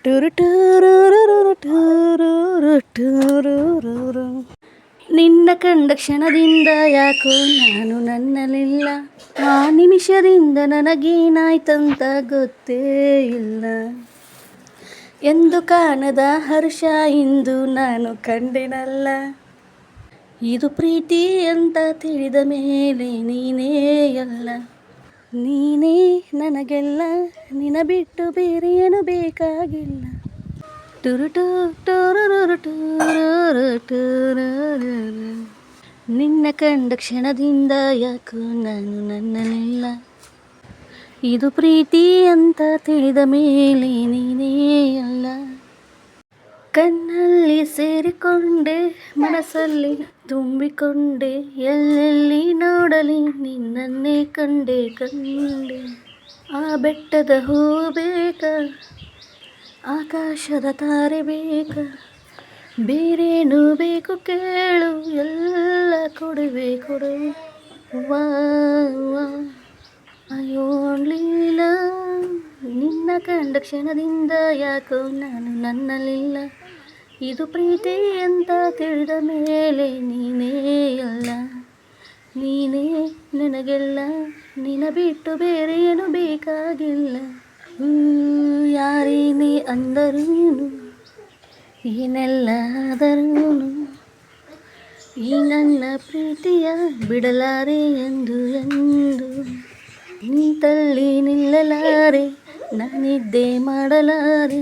Tour ಟೂರು ಟೂರು ಟೂರು. ನಿನ್ನ ಕಂಡ ಕ್ಷಣದಿಂದ ಯಾಕೋ ನಾನು ನನ್ನಲಿಲ್ಲ, ಆ ನಿಮಿಷದಿಂದ ನನಗೇನಾಯ್ತಂತ ಗೊತ್ತೇ ಇಲ್ಲ. ಎಂದು ಕಾಣದ ಹರ್ಷ ಇಂದು ನಾನು ಕಂಡೆನಲ್ಲ, ಇದು ಪ್ರೀತಿ ಅಂತ ತಿಳಿದ ಮೇಲೆ ನೀನೇ ಎಲ್ಲ. ನೀನೇ ನನಗೆಲ್ಲ, ನಿನ್ನ ಬಿಟ್ಟು ಬೇರೆ ಏನು ಬೇಕಾಗಿಲ್ಲ. ಟುರುಟು ಟೂರು ಟೂರು ಟೂರು. ನಿನ್ನ ಕಂಡ ಕ್ಷಣದಿಂದ ಯಾಕೋ ನಾನು ನನ್ನಲಿಲ್ಲ, ಇದು ಪ್ರೀತಿ ಅಂತ ತಿಳಿದ ಮೇಲೆ ನೀನೇ ಅಲ್ಲ. ಕಣ್ಣಲ್ಲಿ ಸೇರಿಕೊಂಡೆ, ಮನಸ್ಸಲ್ಲಿ ತುಂಬಿಕೊಂಡೆ, ಎಲ್ಲೆಲ್ಲಿ ನೋಡಲಿ ನಿನ್ನನ್ನೇ ಕಂಡೆ ಕಂಡೆ. ಆ ಬೆಟ್ಟದ ಹೂ ಬೇಕ, ಆಕಾಶದ ತಾರೆ ಬೇಕ, ಬೇರೇನು ಬೇಕು ಕೇಳು, ಎಲ್ಲ ಕೊಡುವೆ ಕೊಡುವೆ. ವಾ ಅಯೋನ್ಲೀಲ. ನಿನ್ನ ಕಂಡ ಕ್ಷಣದಿಂದ ಯಾಕೋ ನಾನು ನನ್ನಲಿಲ್ಲ, ಇದು ಪ್ರೀತಿ ಅಂತ ತಿಳಿದ ಮೇಲೆ ನೀನೇ ಅಲ್ಲ. ನೀನೇ ನನಗೆಲ್ಲ, ನಿನ್ನ ಬಿಟ್ಟು ಬೇರೆ ಏನು ಬೇಕಾಗಿಲ್ಲ. ಯಾರೇನೇ ಅಂದರೂನು, ಏನೆಲ್ಲ ಆದರೂ, ಈ ನನ್ನ ಪ್ರೀತಿಯ ಬಿಡಲಾರೆ ಎಂದು ಎಂದು. ನಿಂತಲ್ಲಿ ನಿಲ್ಲಲಾರೆ, ನಾನಿದ್ದೆ ಮಾಡಲಾರೆ,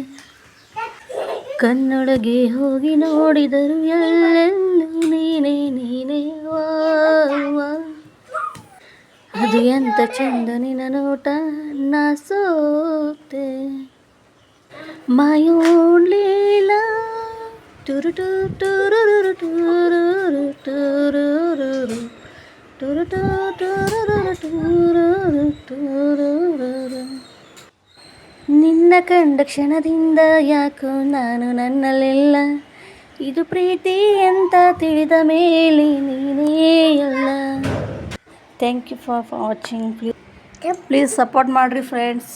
ಕಣ್ಣೊಳಗೆ ಹೋಗಿ ನೋಡಿದರು ಎಲ್ಲೆಲ್ಲೂ ನೀನೇ ನೀನೇ. ವಾ ಅದು ಎಂತ ಚಂದ ನಿನ್ನ ನೋಟ, ನಾ ಸೋತೆ. My only love. ಟುರು ಟೂರು ಟೂರು ಟೂರು ಟೂರು ಟೂರು ಟೂರು ಟೂರು. ನಿನ್ನ ಕಂಡ ಕ್ಷಣದಿಂದ ಯಾಕೋ ನಾನು ನನ್ನಲಿಲ್ಲ, ಇದು ಪ್ರೀತಿ ಅಂತ ತಿಳಿದ ಮೇಲೆ ನೀನೇ ಅಲ್ಲ. Thank you for watching. Please support ಮಾಡಿರಿ ಫ್ರೆಂಡ್ಸ್.